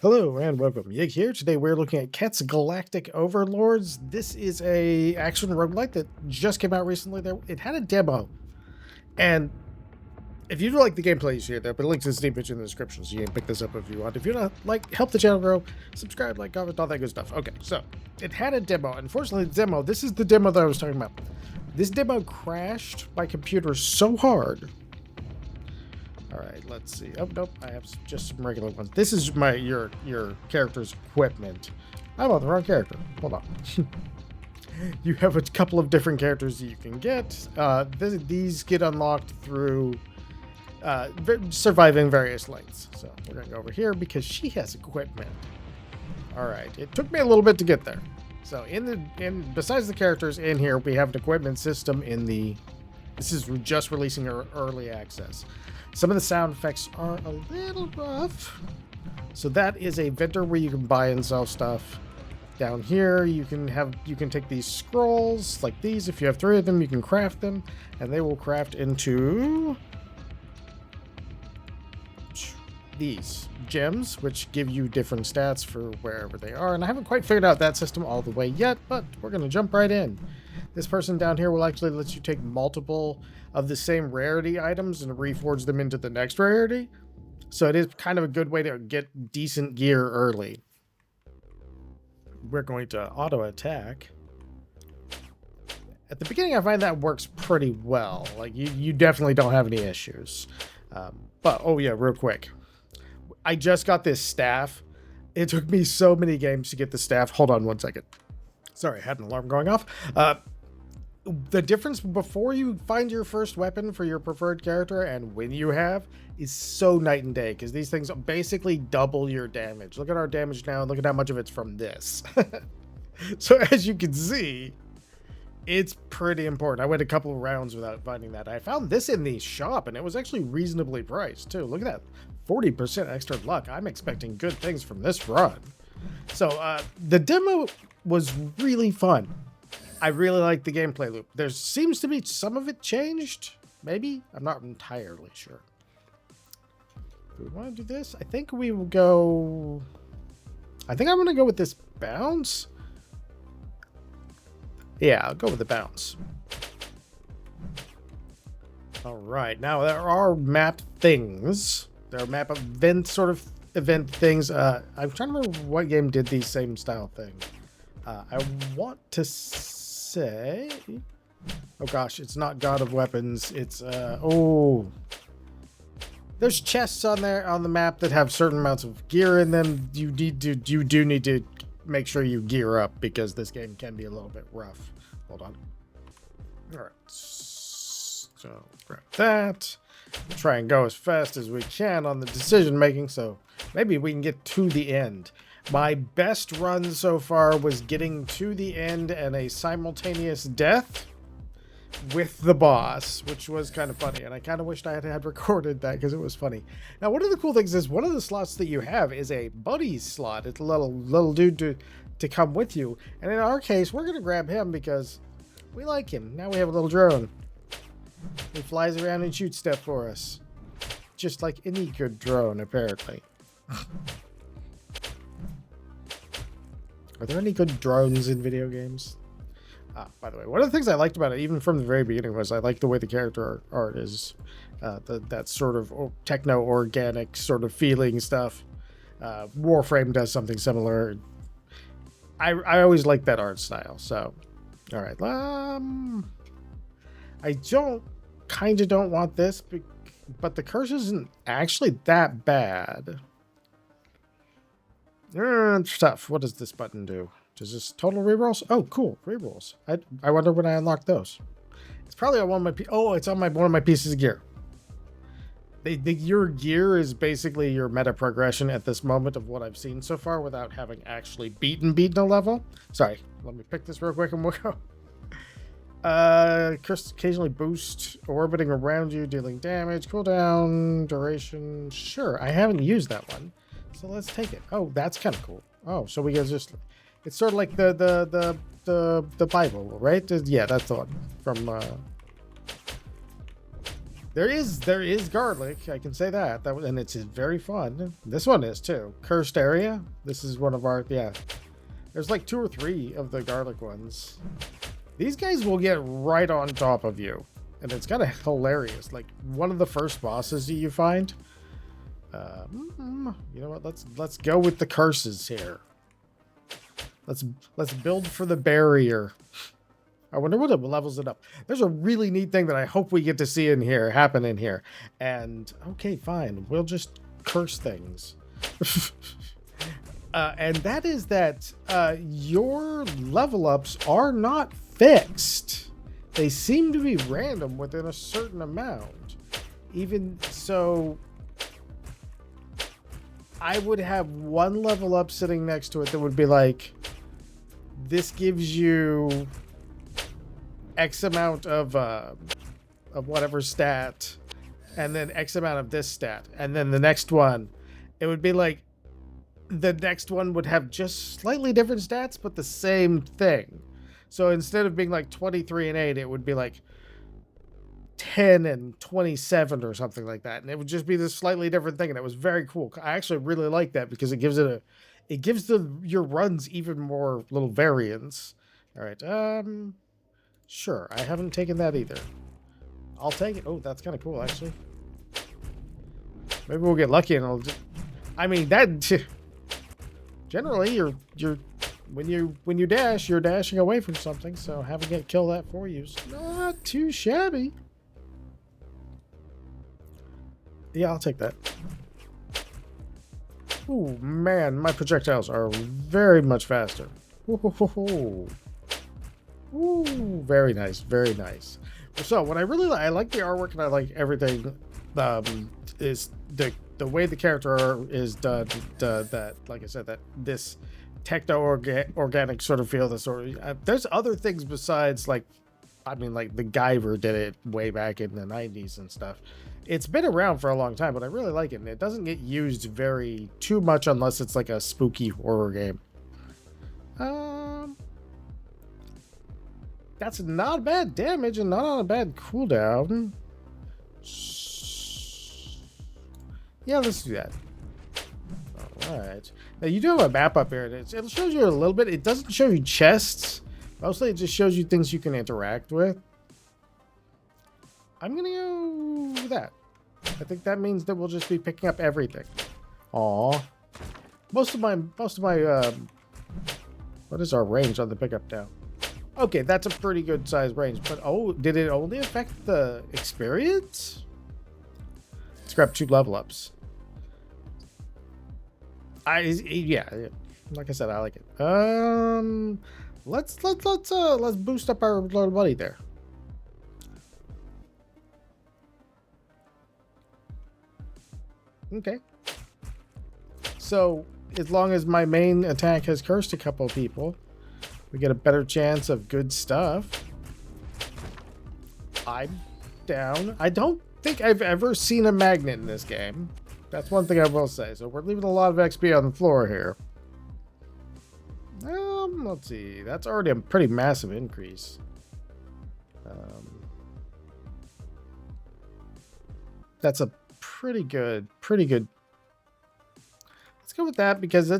Hello and welcome. Yig here. Today we're looking at Ketz Galactic Overlords. This is a action roguelite that just came out recently. It had a demo, and if you like the gameplay you see it there, but links to the Steam page in the description, so you can pick this up if you want. If you want to help the channel grow, subscribe, like, comment, all that good stuff. Okay, so it had a demo. Unfortunately, this is the demo that I was talking about. This demo crashed my computer so hard. All right, let's see. Oh, nope, I have just some regular ones. This is your character's equipment. I'm on the wrong character. Hold on. You have a couple of different characters that you can get. These get unlocked through surviving various lengths. So we're going to go over here because she has equipment. All right, it took me a little bit to get there. So besides the characters in here, we have an equipment system in the... This is just releasing early access. Some of the sound effects are a little rough. So that is a vendor where you can buy and sell stuff. Down here, you can take these scrolls like these. If you have 3 of them, you can craft them, and they will craft into these gems, which give you different stats for wherever they are. And I haven't quite figured out that system all the way yet, but we're going to jump right in. This person down here will actually let you take multiple of the same rarity items and reforge them into the next rarity. So it is kind of a good way to get decent gear early. We're going to auto attack. At the beginning, I find that works pretty well. Like you definitely don't have any issues. But oh yeah, real quick. I just got this staff. It took me so many games to get the staff. Hold on one second. Sorry, I had an alarm going off. The difference before you find your first weapon for your preferred character and when you have is so night and day, because these things basically double your damage. Look at our damage now. Look at how much of it's from this. So as you can see, it's pretty important. I went a couple of rounds without finding that. I found this in the shop, and it was actually reasonably priced too. Look at that, 40% extra luck. I'm expecting good things from this run. So the demo was really fun. I really like the gameplay loop. There seems to be some of it changed. Maybe? I'm not entirely sure. Do we want to do this? I think we will go... I think I'm going to go with this bounce. Yeah, I'll go with the bounce. All right. Now, there are map things. There are map event things. I'm trying to remember what game did these same style things. I want to say, oh gosh, it's not God of Weapons. It's there's chests on the map that have certain amounts of gear in them. You do need to make sure you gear up because this game can be a little bit rough. Hold on. All right, so grab that. Try and go as fast as we can on the decision making, so maybe we can get to the end. My best run so far was getting to the end and a simultaneous death with the boss, which was kind of funny. And I kind of wished I had recorded that because it was funny. Now, one of the cool things is one of the slots that you have is a buddy slot. It's a little dude to come with you. And in our case, we're going to grab him because we like him. Now we have a little drone. He flies around and shoots stuff for us. Just like any good drone, apparently. Are there any good drones in video games? By the way, one of the things I liked about it, even from the very beginning, was I liked the way the character art is. That sort of techno-organic sort of feeling stuff. Warframe does something similar. I always liked that art style. So, all right. I kind of don't want this, but the curse isn't actually that bad. It's tough. What does this button do? Does this total rerolls? Oh, cool. Rerolls. I wonder when I unlock those. It's probably on one of my... it's on one of my pieces of gear. Your gear is basically your meta progression at this moment of what I've seen so far without having actually beaten a level. Sorry. Let me pick this real quick and we'll go. Curse occasionally boost orbiting around you, dealing damage, cooldown, duration. Sure. I haven't used that one. So let's take it. Oh, that's kind of cool. Oh, so we guys just... It's sort of like the Bible, right? Yeah, that's the one from There is garlic. I can say that. And it's very fun. This one is too. Cursed area. This is one of our There's like 2 or 3 of the garlic ones. These guys will get right on top of you, and it's kind of hilarious. Like one of the first bosses you find. You know what? Let's go with the curses here. Let's build for the barrier. I wonder what it levels it up. There's a really neat thing that I hope we get to see happen in here. And okay, fine. We'll just curse things. And that is that your level ups are not fixed. They seem to be random within a certain amount. Even so, I would have one level up sitting next to it that would be like, this gives you X amount of whatever stat, and then X amount of this stat, and then the next one, it would be like the next one would have just slightly different stats, but the same thing. So instead of being like 23 and 8, it would be like 10 and 27 or something like that, and it would just be this slightly different thing, and it was very cool. I actually really like that because it gives your runs even more little variance. All right, sure, I haven't taken that either. I'll take it. Oh, that's kind of cool, actually. Maybe we'll get lucky and I'll just... I mean, that... Generally, when you dash, you're dashing away from something, so having it kill that for you is not too shabby. Yeah, I'll take that. Ooh, man, my projectiles are very much faster. Ooh. Ooh, very nice, very nice. So what I really like, I like the artwork and I like everything. Is the way the character is done. That, like I said, that this techno-organic sort of feel. That sort of. There's other things besides like the Guyver did it way back in the 90s and stuff. It's been around for a long time, but I really like it, and it doesn't get used too much unless it's like a spooky horror game. That's not bad damage and not on a bad cooldown. Yeah, let's do that. Alright. Now, you do have a map up here. It shows you a little bit. It doesn't show you chests. Mostly, it just shows you things you can interact with. I'm going to go with that. I think that means that we'll just be picking up everything. Aw. Most of my, what is our range on the pickup now? Okay, that's a pretty good size range, but oh, did it only affect the experience? Let's grab 2 level ups. Yeah, like I said, I like it. Let's boost up our little buddy there. Okay. So, as long as my main attack has cursed a couple people, we get a better chance of good stuff. I'm down. I don't think I've ever seen a magnet in this game. That's one thing I will say. So we're leaving a lot of XP on the floor here. Let's see. That's already a pretty massive increase. That's a pretty good. Let's go with that because that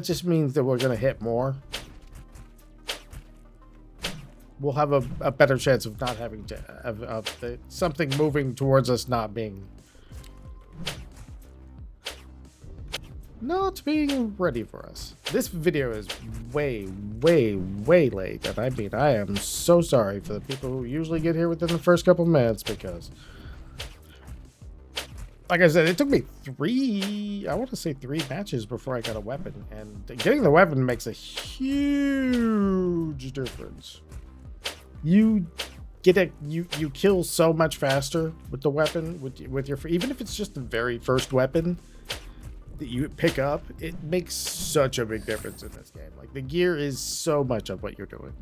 just means that we're gonna hit more. We'll have a better chance of not having to of something moving towards us not being ready for us. This video is way late, and I mean, I am so sorry for the people who usually get here within the first couple minutes, because like I said, it took me 3 matches before I got a weapon, and getting the weapon makes a huge difference. You kill so much faster with the weapon, with your, even if it's just the very first weapon that you pick up, it makes such a big difference in this game. Like, the gear is so much of what you're doing.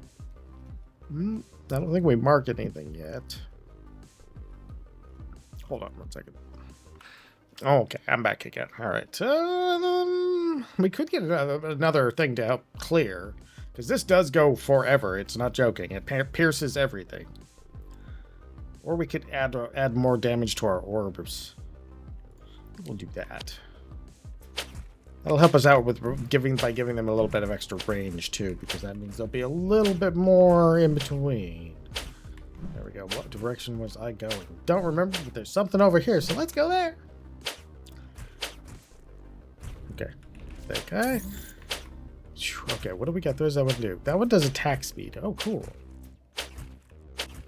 I don't think we marked anything yet. Hold on 1 second. Okay, I'm back again. All right. We could get another thing to help clear, because this does go forever. It's not joking. It pierces everything. Or we could add more damage to our orbs. We'll do that. That'll help us out with giving them a little bit of extra range too, because that means there'll be a little bit more in between. There we go. What direction was I going? Don't remember, but there's something over here, so let's go there. Okay. That guy. Okay, what do we got? There's that one do. That one does attack speed. Oh, cool.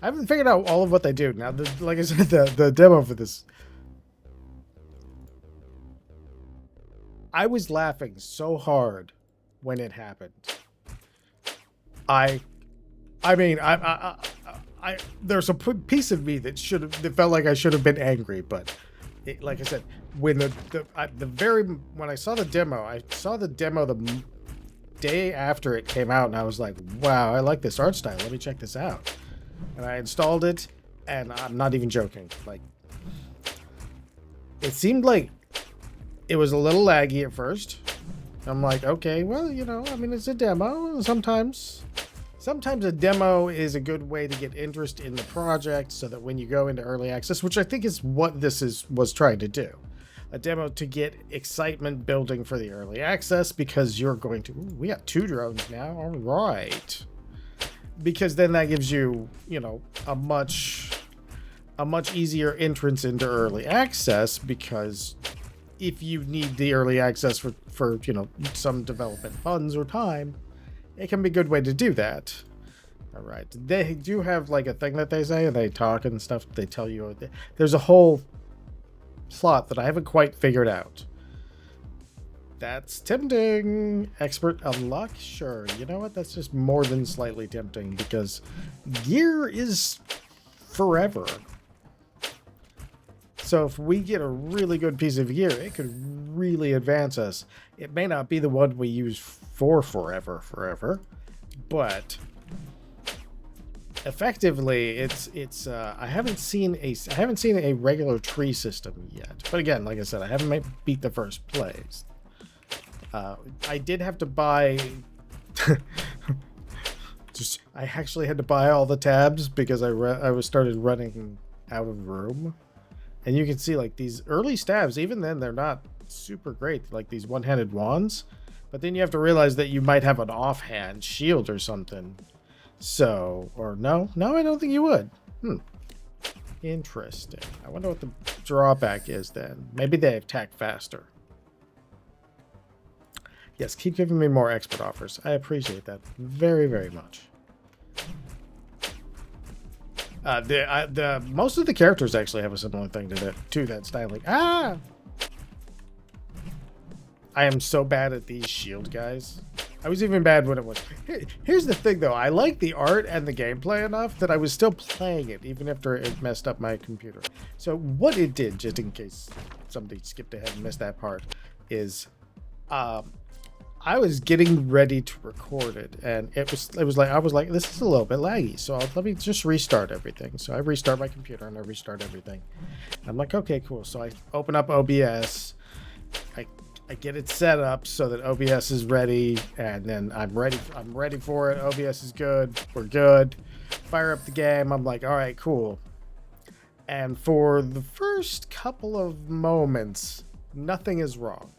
I haven't figured out all of what they do. Now, like I said, the demo for this... I was laughing so hard when it happened. There's a piece of me that felt like I should have been angry, but like I said, when when I saw the demo the day after it came out, and I was like, wow, I like this art style. Let me check this out. And I installed it, and I'm not even joking. Like, it seemed like it was a little laggy at first. I'm like, okay, well, you know, I mean, it's a demo. Sometimes a demo is a good way to get interest in the project, so that when you go into early access, which I think is what this was trying to do, a demo to get excitement building for the early access, because you're going to, ooh, we got 2 drones now. All right. Because then that gives you, you know, a much easier entrance into early access, because if you need the early access for you know, some development funds or time, it can be a good way to do that. All right. They do have like a thing that they say, and they talk and stuff. They tell you there's a whole plot that I haven't quite figured out. That's tempting. Expert unlock? Sure. You know what? That's just more than slightly tempting, because gear is forever. So if we get a really good piece of gear, it could really advance us. It may not be the one we use for forever, but effectively, I haven't seen a regular tree system yet. But again, like I said, I haven't beat the first place. I did have to buy. I actually had to buy all the tabs because I started running out of room. And you can see, like, these early stabs, even then, they're not super great, like these one-handed wands. But then you have to realize that you might have an offhand shield or something. So, or no, I don't think you would. Interesting. I wonder what the drawback is then. Maybe they attack faster. Yes, keep giving me more expert offers. I appreciate that very, very much. Most of the characters actually have a similar thing to that styling. I am so bad at these shield guys. I was even bad when it was. Here's the thing, though. I like the art and the gameplay enough that I was still playing it, even after it messed up my computer. So what it did, just in case somebody skipped ahead and missed that part, is I was getting ready to record it, and I was like, this is a little bit laggy, so let me just restart everything. So I restart my computer and I restart everything. I'm like, okay, cool. So I open up OBS, I get it set up so that OBS is ready, and then I'm ready for it. OBS is good. We're good. Fire up the game. I'm like, all right, cool. And for the first couple of moments, nothing is wrong.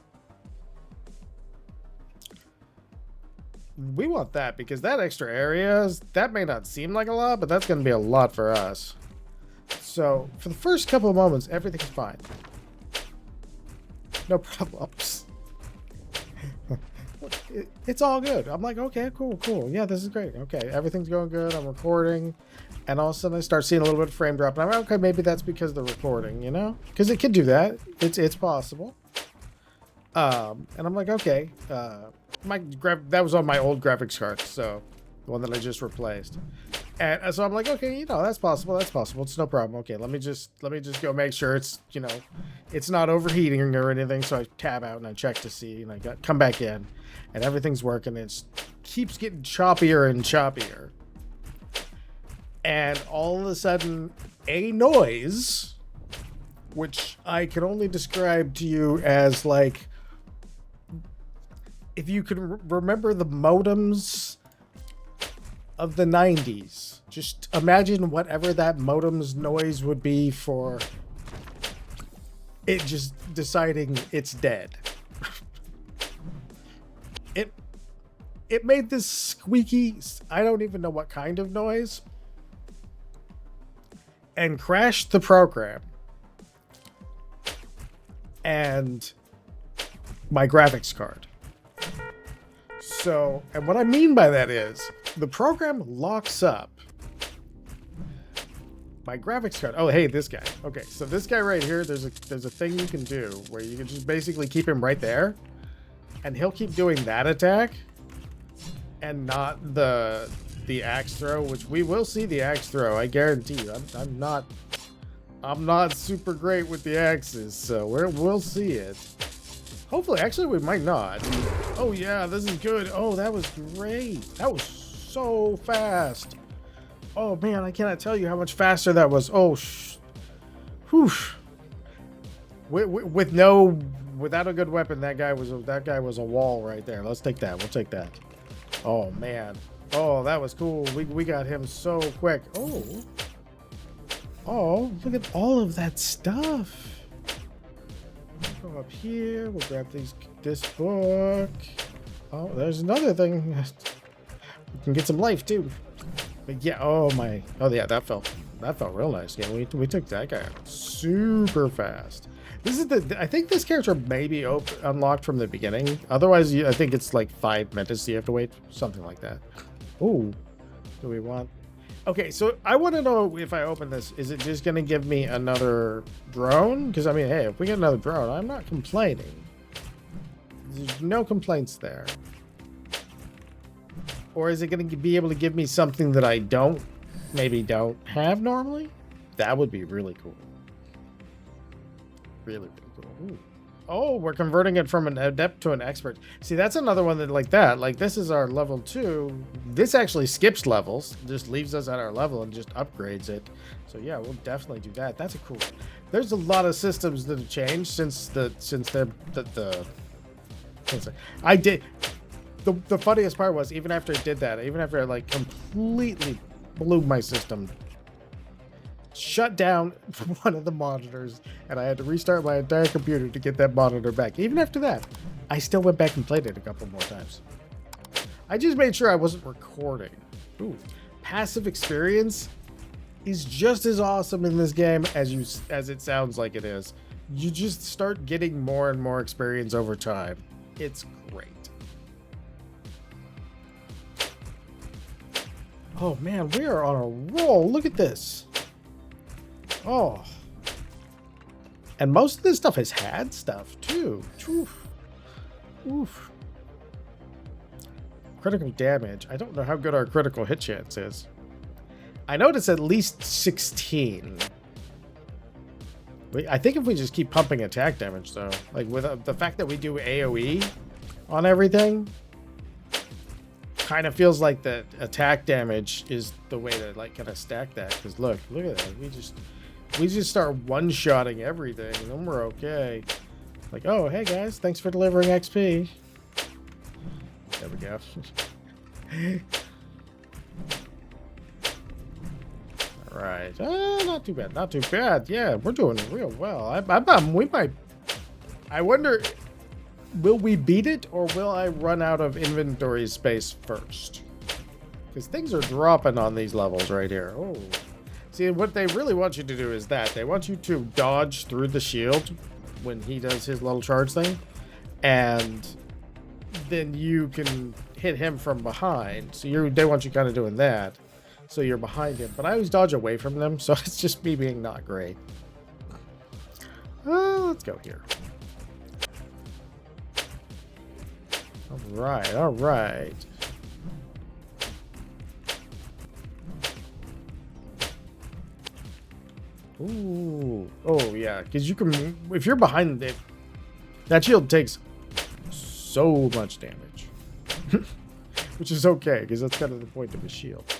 We want that, because that extra areas, that may not seem like a lot, but that's going to be a lot for us. So for the first couple of moments, everything's fine. No problems. It's all good. I'm like, okay, cool. Yeah, this is great. Okay, everything's going good. I'm recording. And all of a sudden I start seeing a little bit of frame drop. And I'm like, okay, maybe that's because of the recording, you know? Because it could do that. It's possible. And I'm like, okay. That was on my old graphics card, so the one that I just replaced. And so I'm like, okay, you know, that's possible. It's no problem. Okay, let me just go make sure it's, you know, it's not overheating or anything. So I tab out and I check to see, and I come back in, and everything's working. It keeps getting choppier and choppier. And all of a sudden, a noise, which I can only describe to you as like, if you can remember the modems of the 90s, Just imagine whatever that modem's noise would be for it just deciding it's dead. It made this squeaky, I don't even know what kind of noise, and crashed the program. And my graphics card. So, and what I mean by that is the program locks up my graphics card. Oh, hey, this guy. Okay, so this guy right here, there's a thing you can do where you can just basically keep him right there, and he'll keep doing that attack and not the axe throw, which we will see the axe throw. I guarantee you. I'm not super great with the axes, so we'll see it. Hopefully, actually, we might not. Oh yeah, this is good. Oh, that was great. That was so fast. Oh man, I cannot tell you how much faster that was. Oh, whew. Without a good weapon, that guy was a wall right there. Let's take that. We'll take that. Oh man. Oh, that was cool. We got him so quick. Oh, look at all of that stuff. Go up here. We'll grab this book. Oh, there's another thing. We can get some life too. But yeah, oh yeah, that felt real nice. Yeah, we took that guy out super fast. This is I think this character may be unlocked from the beginning. Otherwise, I think it's like 5 minutes you have to wait, something like that. Oh, do we want? Okay, so I want to know if I open this, is it just going to give me another drone? Because I mean, hey, if we get another drone, I'm not complaining. There's no complaints there. Or is it going to be able to give me something that I maybe don't have normally? That would be really cool. Really, really cool. Ooh. Oh, we're converting it from an adept to an expert. See, that's another one that like that. Like, this is our level 2. This actually skips levels. Just leaves us at our level and just upgrades it. So yeah, we'll definitely do that. That's a cool. There's a lot of systems that have changed since I did. The funniest part was, even after it did that, even after it like completely blew my system, shut down one of the monitors, and I had to restart my entire computer to get that monitor back. Even after that, I still went back and played it a couple more times. I just made sure I wasn't recording. Ooh, passive experience is just as awesome in this game as it sounds like it is. You just start getting more and more experience over time. It's great. Oh man, we are on a roll. Look at this. Oh. And most of this stuff has had stuff too. Oof. Oof. Critical damage. I don't know how good our critical hit chance is. I know it's at least 16. I think if we just keep pumping attack damage though, like with the fact that we do AoE on everything, kind of feels like the attack damage is the way to like kind of stack that. Because look at that. We just start one-shotting everything, and then we're okay. Like, oh, hey guys, thanks for delivering XP. There we go. All right, not too bad, not too bad. Yeah, we're doing real well. I wonder, will we beat it, or will I run out of inventory space first? Because things are dropping on these levels right here. Oh. See, what they really want you to do is that. They want you to dodge through the shield when he does his little charge thing. And then you can hit him from behind. So they want you kind of doing that. So you're behind him. But I always dodge away from them, so it's just me being not great. Let's go here. Alright, alright. Ooh. Oh, yeah. Because you can... If you're behind it, that shield takes so much damage. Which is okay, because that's kind of the point of a shield.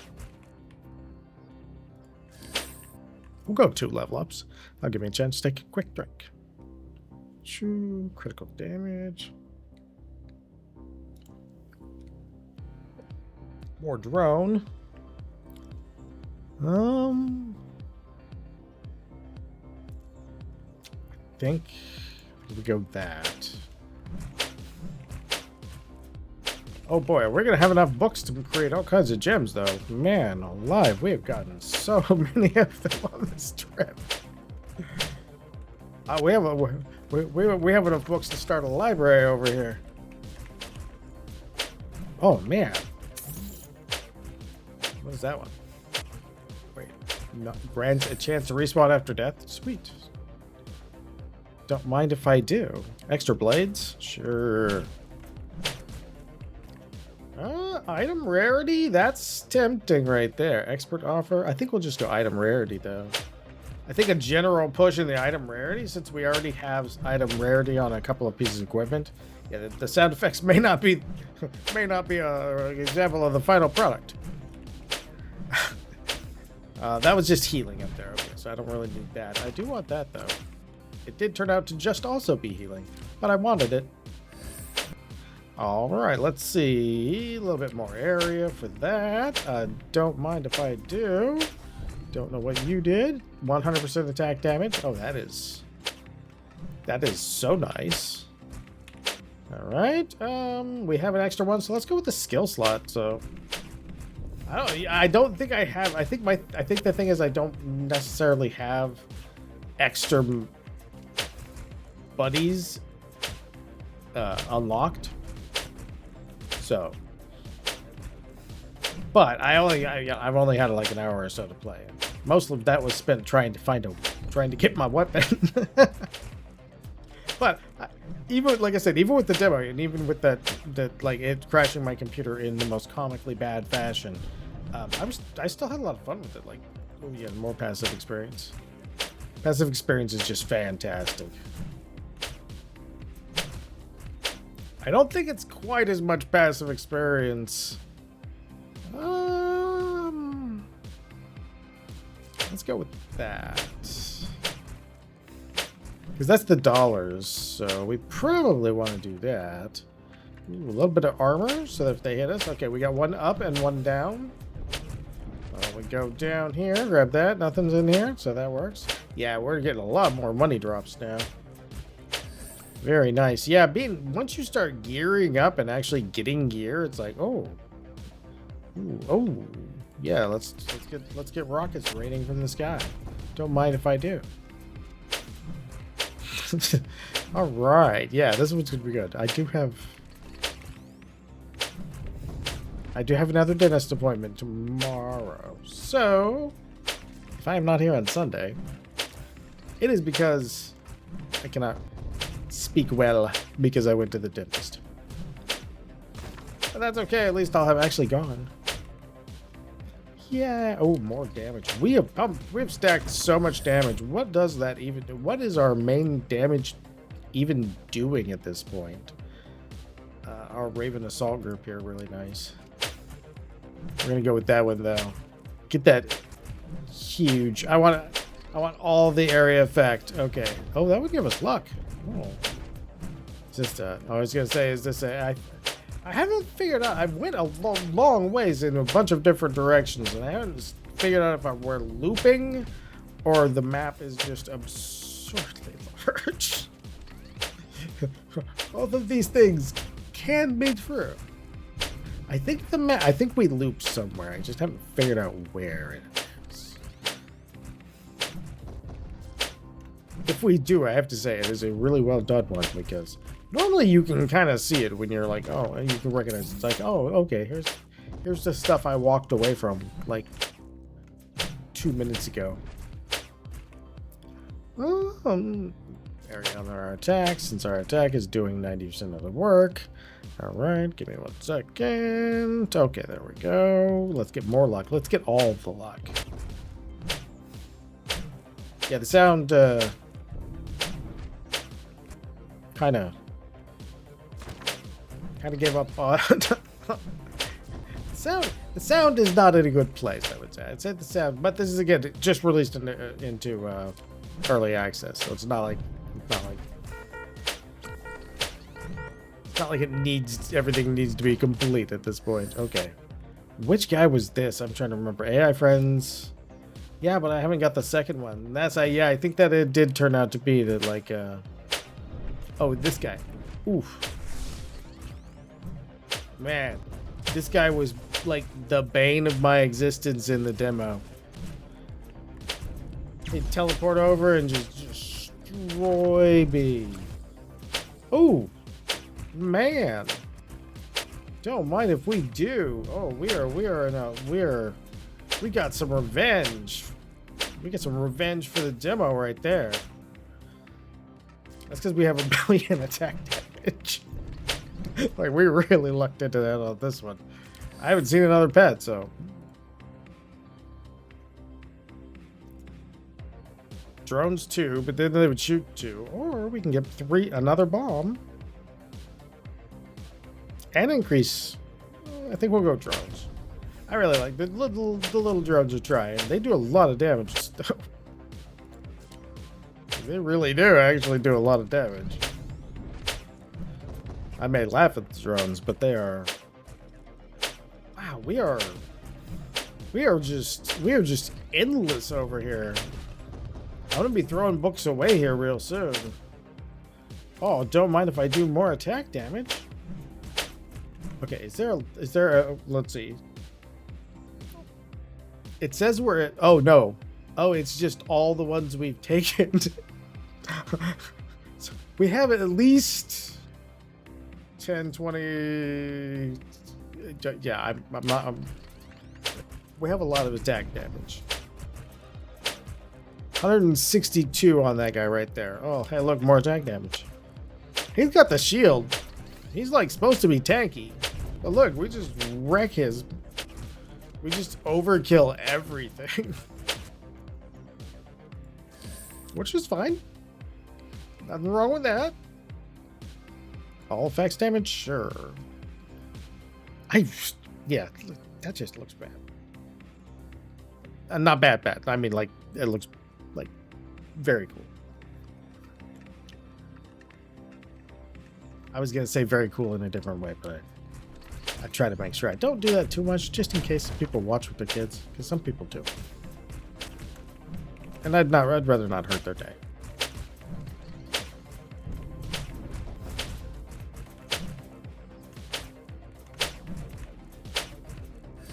We'll go 2 level ups. That'll give me a chance to take a quick drink. 2 critical damage. More drone. I think we go that. Oh boy, we're gonna have enough books to create all kinds of gems, though. Man, alive, we have gotten so many of them on this trip. We have enough books to start a library over here. Oh man, what is that one? Wait, no, grant a chance to respawn after death. Sweet. Don't mind if I do. Extra blades? Sure. Item rarity? That's tempting right there. Expert offer? I think we'll just go item rarity, though. I think a general push in the item rarity, since we already have item rarity on a couple of pieces of equipment. Yeah, the sound effects may not be an example of the final product. That was just healing up there. Okay, so I don't really need that. I do want that, though. It did turn out to just also be healing, but I wanted it. All right, let's see. A little bit more area for that. Don't mind if I do. Don't know what you did. 100% attack damage. Oh, that is so nice. All right. We have an extra one, so let's go with the skill slot. So I don't think I have. I think the thing is I don't necessarily have extra buddies unlocked. So, but I've only had like an hour or so to play. Most of that was spent trying to get my weapon. But even like I said, even with the demo and even with that like it crashing my computer in the most comically bad fashion, I still had a lot of fun with it. Like, oh yeah, more passive experience. Passive experience is just fantastic. I don't think it's quite as much passive experience. Let's go with that. Because that's the dollars, so we probably want to do that. Ooh, a little bit of armor, so that if they hit us. Okay, we got one up and one down. We go down here, grab that. Nothing's in here, so that works. Yeah, we're getting a lot more money drops now. Very nice. Yeah, once you start gearing up and actually getting gear, it's like, oh. Ooh, oh. Yeah, let's get rockets raining from the sky. Don't mind if I do. All right. Yeah, this one's gonna be good. I do have another dentist appointment tomorrow. So, if I am not here on Sunday, it is because I cannot speak well because I went to the dentist. But that's okay, at least I'll have actually gone. Yeah, oh, more damage. We've stacked so much damage. What does that even do? What is our main damage even doing at this point? Our Raven Assault group here, really nice. We're gonna go with that one though. Get that huge. I want all the area effect. Okay. Oh, that would give us luck. Oh. Just I was gonna say, is this I haven't figured out. I went a long ways in a bunch of different directions, and I haven't figured out if we're looping or the map is just absurdly large. Both of these things can be true. I think I think we looped somewhere. I just haven't figured out where it is. If we do, I have to say it is a really well done one, because normally you can kind of see it when you're like, oh, and you can recognize it's like, oh, okay, here's the stuff I walked away from like 2 minutes ago. Area on our attack, since our attack is doing 90% of the work. All right, give me 1 second. Okay, there we go. Let's get more luck. Let's get all of the luck. Yeah, the sound kind of gave up on the sound is not in a good place, I would say. I'd say the sound, but this is again just released into early access, so it's not like everything needs to be complete at this point. Okay, which guy was this? I'm trying to remember. AI friends. Yeah, but I haven't got the second one. That's yeah, I think that it did turn out to be that like oh, this guy. Oof. Man, this guy was like the bane of my existence in the demo. He'd teleport over and just destroy me. Oh, man. Don't mind if we do. Oh, we got some revenge. We get some revenge for the demo right there. That's because we have 1,000,000,000 attack damage. Like, we really lucked into that on this one. I haven't seen another pet, so. Drones 2, but then they would shoot 2. Or we can get 3, another bomb. And increase. I think we'll go drones. I really like the little drones are trying. They do a lot of damage still. They really do actually do a lot of damage. I may laugh at the drones, but they are. Wow, we are just endless over here. I'm gonna be throwing books away here real soon. Oh, don't mind if I do more attack damage. Okay, is there a, let's see. It says we're at, oh no. Oh, it's just all the ones we've taken. So we have at least 10, 20. Yeah, I'm not. We have a lot of attack damage. 162 on that guy right there. Oh, hey, look, more attack damage. He's got the shield. He's like supposed to be tanky. But look, we just wreck his. We just overkill everything. Which is fine. Nothing wrong with that. All effects damage? Sure. Yeah, that just looks bad. Not bad. I mean, like, it looks, like, very cool. I was going to say very cool in a different way, but I try to make sure I don't do that too much, just in case people watch with their kids, because some people do. And I'd rather not hurt their day.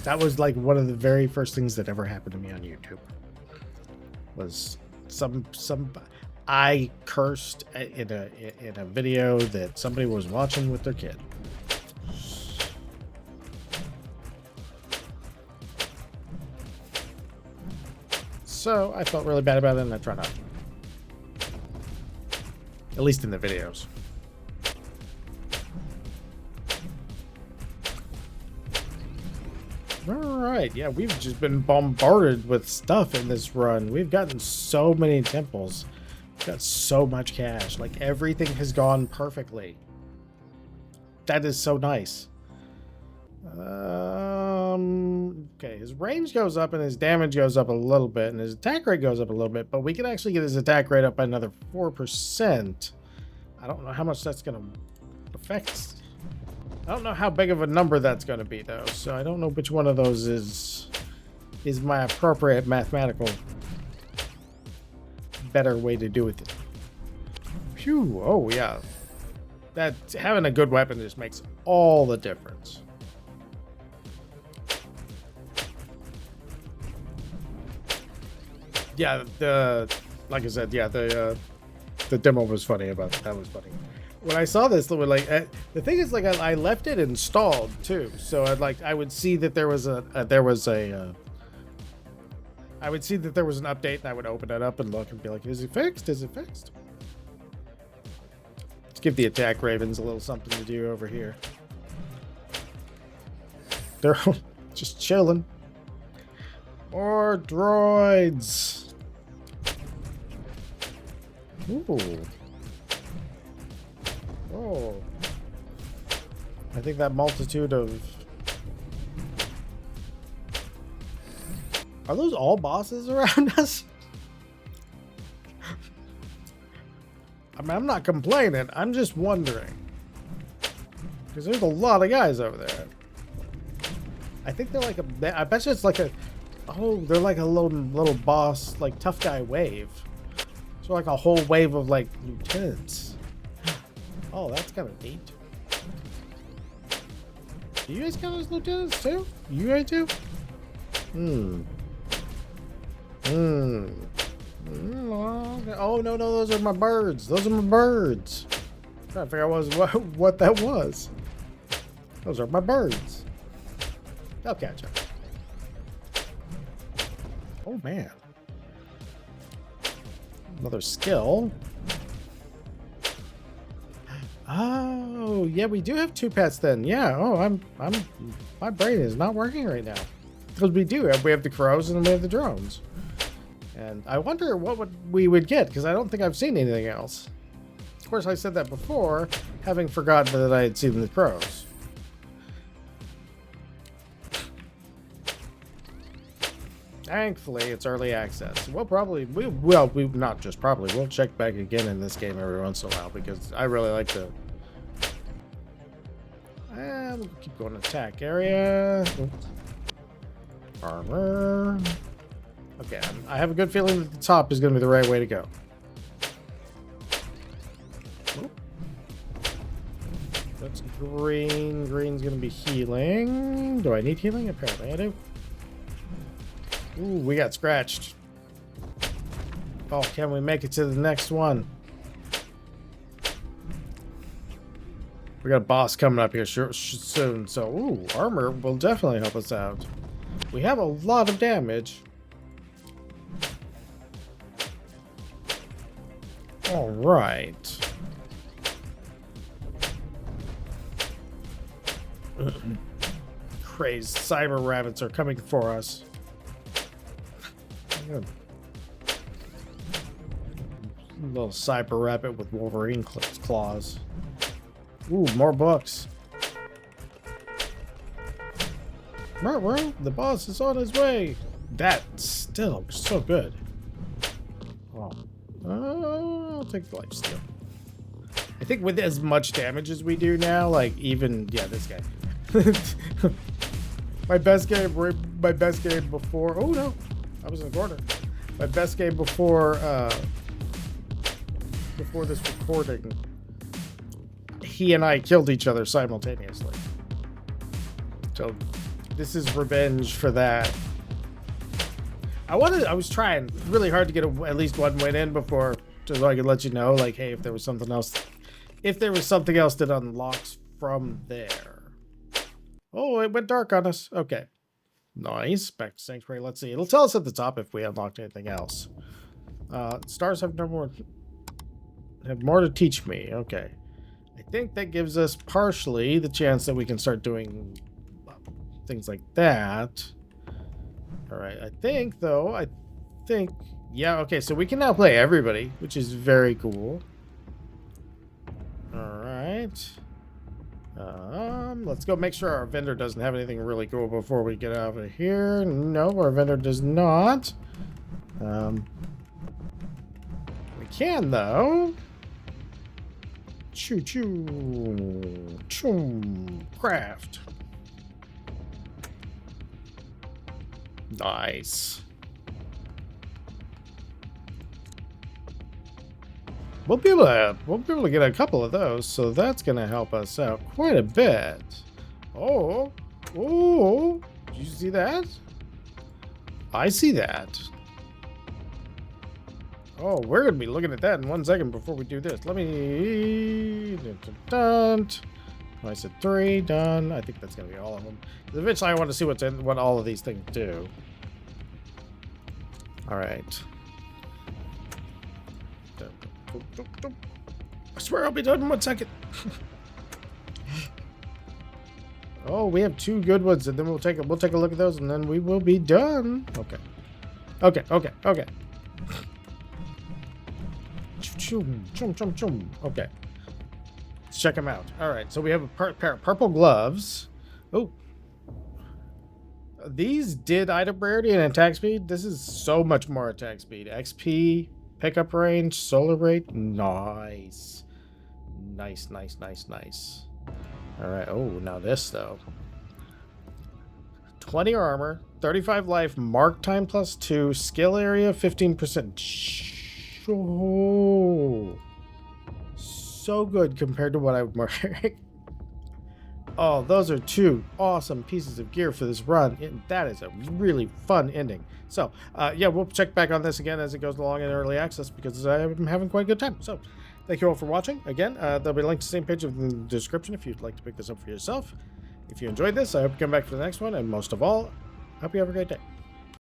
That was like one of the very first things that ever happened to me on YouTube. Was I cursed in a video that somebody was watching with their kid. So I felt really bad about it, and I try not to. At least in the videos. Alright, yeah, we've just been bombarded with stuff in this run. We've gotten so many temples. We've got so much cash. Like, everything has gone perfectly. That is so nice. Okay, his range goes up and his damage goes up a little bit, and his attack rate goes up a little bit, but we can actually get his attack rate up by another 4%. I don't know how much that's going to affect. I don't know how big of a number that's going to be, though, so I don't know which one of those is my appropriate mathematical better way to do it. Phew, oh yeah. That having a good weapon just makes all the difference. Yeah, like I said, yeah, the demo was funny about it. That was funny. When I saw this, like the thing is, like I left it installed too, so I would see that there was I would see that there was an update, and I would open it up and look and be like, is it fixed? Is it fixed? Let's give the attack ravens a little something to do over here. They're just chilling. More droids. Ooh. Oh. I think that multitude of... Are those all bosses around us? I mean, I'm not complaining. I'm just wondering. Because there's a lot of guys over there. I think they're like a... I bet you it's like a... Oh, they're like a little boss, like tough guy wave. So like a whole wave of like lieutenants. Oh, that's kind of neat. Do you guys count as lieutenants too? You guys do? Oh no, those are my birds. Those are my birds. I'm trying to figure out what that was. Those are my birds. I'll catch up. Oh man. Another skill. Oh, yeah, we do have 2 pets then. Yeah. Oh, my brain is not working right now. Because we have the crows and we have the drones. And I wonder what we would get, because I don't think I've seen anything else. Of course, I said that before, having forgotten that I had seen the crows. Thankfully, it's early access. We'll check back again in this game every once in a while, because I really like to... And we'll keep going to attack area. Armor. Okay, I have a good feeling that the top is going to be the right way to go. That's green. Green's going to be healing. Do I need healing? Apparently I do. Ooh, we got scratched. Oh, can we make it to the next one? We got a boss coming up here soon, so ooh, armor will definitely help us out. We have a lot of damage. All right. Crazed cyber rabbits are coming for us. Little cyber rabbit with Wolverine claws. Ooh, more books. Bro, the boss is on his way. That's still so good. Oh, I'll take the life steal. I think with as much damage as we do now, like even this guy. my best game before. Oh no, I was in the corner. My best game before this recording. He and I killed each other simultaneously. So this is revenge for that. I was trying really hard to get at least one win in before, so I could let you know, like, hey, if there was something else that unlocks from there. Oh, it went dark on us. Okay. Nice. Back to Sanctuary. Let's see. It'll tell us at the top if we unlocked anything else. Stars have more to teach me. Okay. I think that gives us partially the chance that we can start doing things like that. All right. I think, yeah, okay. So we can now play everybody, which is very cool. All right. Let's go make sure our vendor doesn't have anything really cool before we get out of here. No, our vendor does not. We can, though. Choo choo. Choom. Craft. Nice. We'll be able to get a couple of those, so that's gonna help us out quite a bit. Oh, did you see that? I see that. Oh, we're gonna be looking at that in 1 second before we do this. Let me done. I said 3 done. I think that's gonna be all of them. Eventually, I want to see what all of these things do. All right. I swear I'll be done in 1 second. Oh, we have 2 good ones, and then we'll take a look at those, and then we will be done. Okay. Okay. Let's check them out. All right. So we have a pair of purple gloves. Oh. These did item rarity and attack speed. This is so much more attack speed. XP. Pickup range, solar rate, nice. Nice. All right, oh, now this, though. 20 armor, 35 life, mark time +2, skill area 15%. Oh, so good compared to what I would mark. Oh, those are 2 awesome pieces of gear for this run. That is a really fun ending. So, yeah, we'll check back on this again as it goes along in early access because I'm having quite a good time. So, thank you all for watching. Again, there'll be a link to the same page in the description if you'd like to pick this up for yourself. If you enjoyed this, I hope you come back for the next one. And most of all, I hope you have a great day.